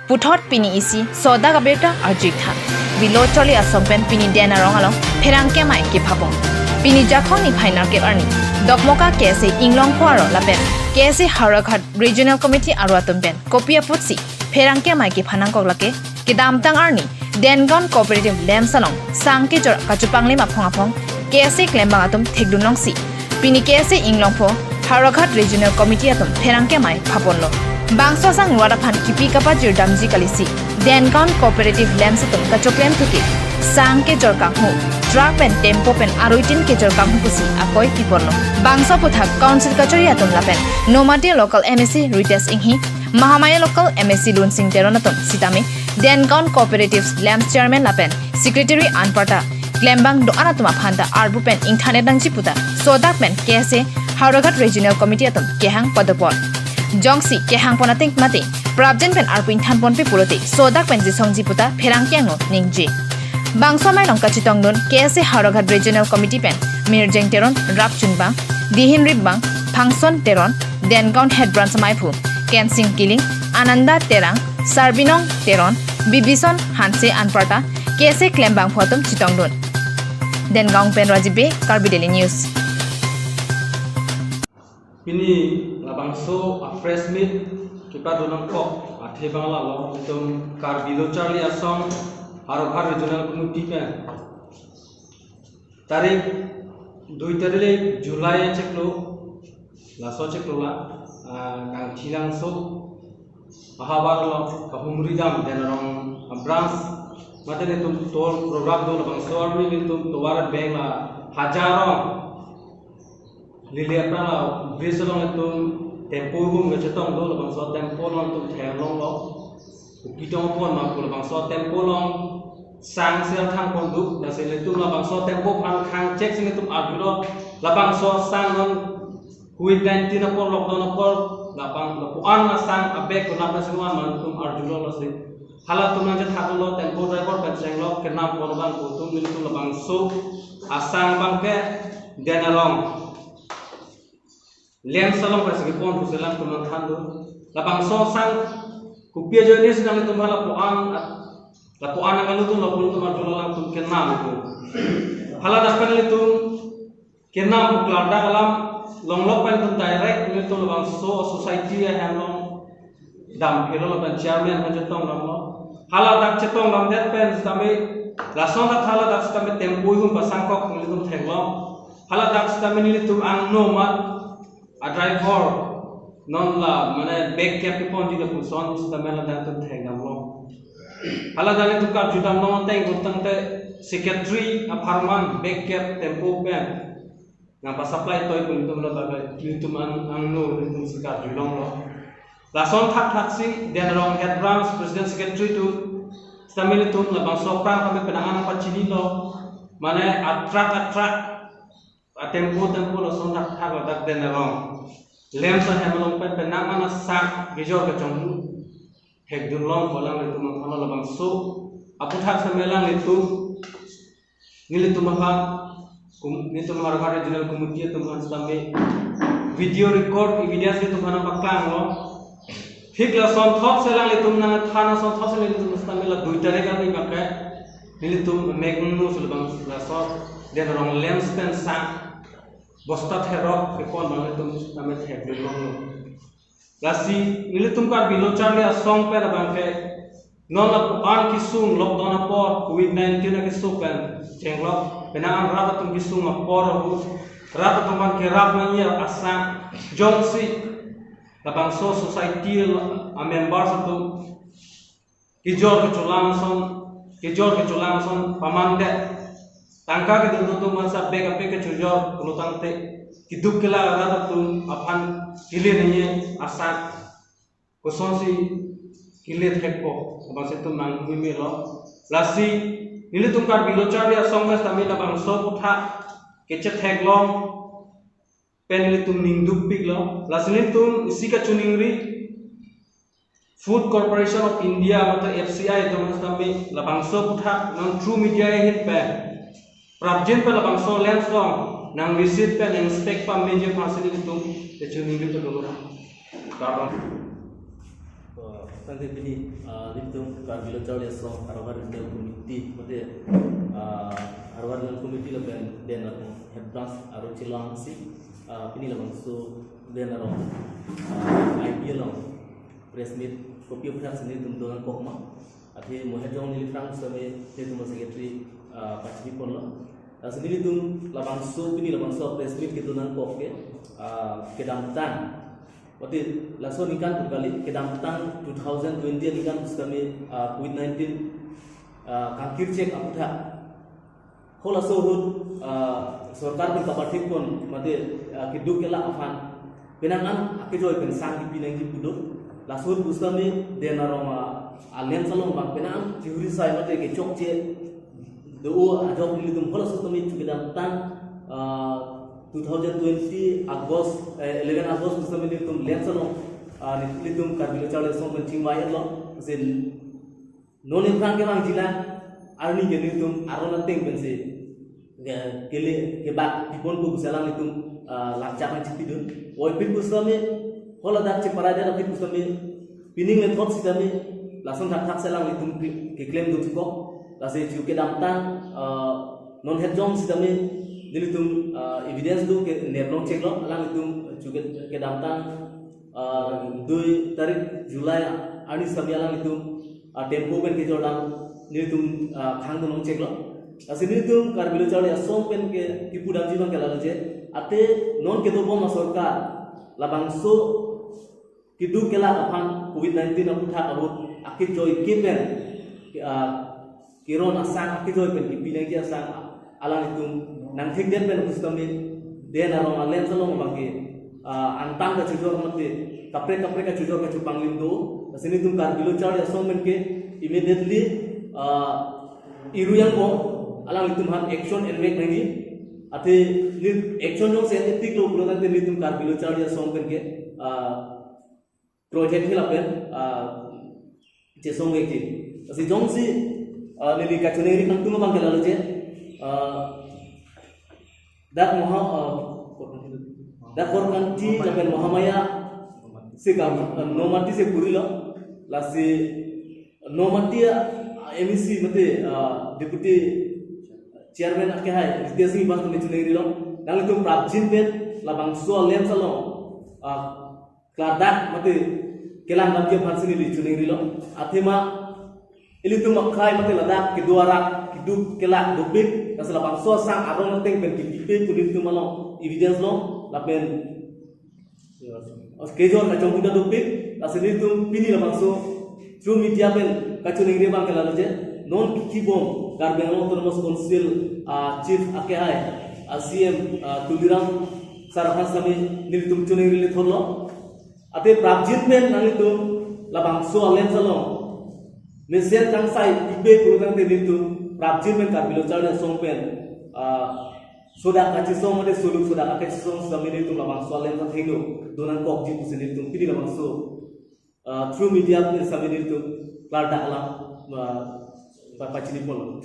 puthot pini isi soda gabeta arjitha bilo choli asong pen pini dena rong along pherangke mai ke phapong pini jakhong ni final ke arni dokmoka KSA inglong pharo lapen KSA Harakhat Regional Committee aro atom pen kopia putsi pherangke mai ke phanang kok lake ke damtang arni dengon cooperative lem salong sangke jor kachupangli maphong aphong KSA klembang atom thekdunong si pini KSA inglong pho Harakhat Regional Committee atom pherangke mai phaponlo bangso sang wara phan kipi kapa jir damji kalisi dengon cooperative lem satom kachoklem thuki sangke jor kanghu truck pen tempo pen aroitin ke jor kanghu pusi akoi tiporlo bangso puthak council kachori atom lapen nomate local MSC Rites inghi Mahamaya local MSC Lunsing Teronaton Sitame Dengon Cooperatives Lams Chairman Lapen Secretary Anparta Glembang Doana Tuma Phanta Arbu Pen Internet Nang Chiputa Sodak Pen KSA Harakhat Regional Committee Atom Kehang Padapot Jongsi Kehang Ponating Mate Prabjen Pen Arpu Inthan Ponpi Pulote Sodak Pen Jisong Jiputa Pherangke Ningji Bangso Mai Long Kachitong Nun KSA Harakhat Regional Committee Pen Mirjeng Teron Rap Chunbang Dihin Ribbang Phangson Teron Dengon Head Branch Maipu Kensing Kiling, Ananda Terang, Sarbinong Teron, Bibison Hanse Anparta, KSA Klembang Photom Chitongdun. Dengang Pen Rajibe, Karbi Daily News. Ini labangso a fresh meat kita donang kok athe bangla lo itum Karbi lo Charlie Asong Harakhat Regional Committee pen tarik 2 tarik Julai ceklo laso ceklo la kang chilang so ahabar lo kahumri dam denarong branch mate ne tum tol program do labang so armi ne tum towar beng la hajarong lili apna la brisolong ne tum tempo gum ge chetong do labang so tempo long tum thelong lo kitong pon ma ko labang so tempo long sang sel thang pon du la se le tum labang so tempo phan khang check sing tum adulo labang so sang long COVID-19 apor lockdown apor lapang lapuan na sang abek ko napna singwan man tum arjulo lo se hala tum nang thakulo tempo driver penseng lo kenam korban ko tum min tum labang so asang bangke denalong lem salong pas ke pon puselang tum thandu lapang so sang kupia jonis nang tum lapuan ang tum lapun tum arjulo lang tum kenam ko hala daskan tum kenam uklarda alam long lok pen tum direct ni tum labang so society yang long dam hero lo pen chairman pen jetong lam lo hala dak chetong lam det pen stame lason dak hala dak stame tempo hum pasang kok ni tum thenglom hala dak stame ni tum ang no ma a driver non la mane back cap pon ji pu son stame la dak tum thengam lo hala dak tum ka judam no teng gutang te secretary a farman back cap tempo pen ngapa supply toy pun itu melakukan itu ang no itu sekat julong lo lason thak si dan rong head branch president secretary tu sambil itu labang sopran kami penangan apa cini lo mana attract tempo lo son thak ladak dan rong lem sa hemalong pen penangan sak gejor kecong hek dulong bolang itu mangkalo labang so aputhak semelang itu ngilitu mahal ni tum Harakhat Regional Committee tum sampai video record evidence ni tum hana paklang lo thik la son thok selang le tum na thana son thok selang tum sampai la 2 tarik kan ni pakai ni tum megnu sulbang la so den rong lens pen sa bosta therok ke kon bang tum sampai thek long lo lasi ni tum kar bilo charle song pe la bang ke non la an kisung lockdown apor COVID-19 na kisung pen jenglok penangan rata tum kisung apor rata tum kan kerap nanya asang jongsi labang so society a members tum kijor keculang son pamande tangka ke tum masa bega ke jujor kulutang te kiduk kela rata tum apan kile nanya asang kosonsi kile thekpo abang se tum nang mi lo lasi nili tum kar bilo charli asong mes tami labang so putha keche theklong pen nili tum ningduk pik lo lasi nili tum isika chuningri Food Corporation of India mato FCI tum mes tami labang so putha non true media hit pe prabjen pe labang so lens lo nang visit pe inspect pa media facility tum ke chuningri to lo karon Tante pini litung karbilo chawle so Harvard Regional Committee mate Harvard Regional Committee laben den headbras aro chilang si pini labang so den aro IPL long press meet copy of that seni tum dolan kokma ati mohejong ni frang same te tum secretary Kangnipon lo seni tum labang so pini labang so press meet ke dolan kokke kedamtan Wati laso nikan kali kedamtang 2020 nikan kami COVID-19 kangkir cek aputhak hola so hud sarkar pun kapathik pun mate kiduk kela afan penangan akejoy pensang di pinang di puduk laso kami denaroma alien salong bang penang juri sai mate ke chok che do ajok nilitum hola so kami kedamtang 2020 August 11 August kami nilitum lensalong nilitum karbilo chawle song penting bayar lo se noni prang ke bang jila arni ke nilitum arona teng pense kele ke bak dipon ko salang nilitum lanca pan cipidun oi pin kusame hola dak ce parada na pin kusame pining le thot sidame langsung tak salang nilitum ke claim do ko lase ju ke damtan non head jong sidame nilitum evidence do ke nerno check lo alang itum juga ke damtang 2 tarik Julai ani sami alang itum tempo pen ke jodang nilitum khang do check lo asin nilitum karbilo chawle asom pen ke tipudam jiban ke lalu je ate non ke do bom sarkar labang so kidu kela apang COVID-19 aputha abut akit joy kipen kiron asang akit joy pen kipinang ki asang alang itum nang thik den pen kustami den arong alen salong bangke antang ka chujor mate kapre ka chujor ka chupang lindo asini tum karbilo chawle asomen ke immediately iruyang ko alang itum han action and make nangi ate ni action jong sen etik lo pulo tante nitum karbilo chawle asomen ke project hilapen je song ek asi jong si lili ka chuneri kan tum bang kelalo je dak korkanti japen mohamaya se kam nomati se purilo lasi nomati MEC mate deputy chairman ake hai desi bang tu chunei lo nang tu prabjin pen labang so lem salo kladak mate kelang bang ke phansini li chunei lo athema ilitu makai mate ladak ke duara kidu kelak dobik kasala bangso sang arong teng pen kipipe kulit tu malo evidence lo lapen kejor ka chongkuda dobik asini tu pini la bangso through media pen kachuning re bang kala je non kibom karbeng lo termos council chief ake hai CM tuliram sarhan sami nilitum chuning rile thorlo ate prabjit pen nalitum la bangso alen salo mesen kang sai ibe kurang te nilitum prabjin men karbilo chawle song pen soda kachi song mate suluk soda kachi song samini tum labang soalen ta theido donan kok ji pusin tum pidi labang so through media pen samini tum larda alam pa pachini polo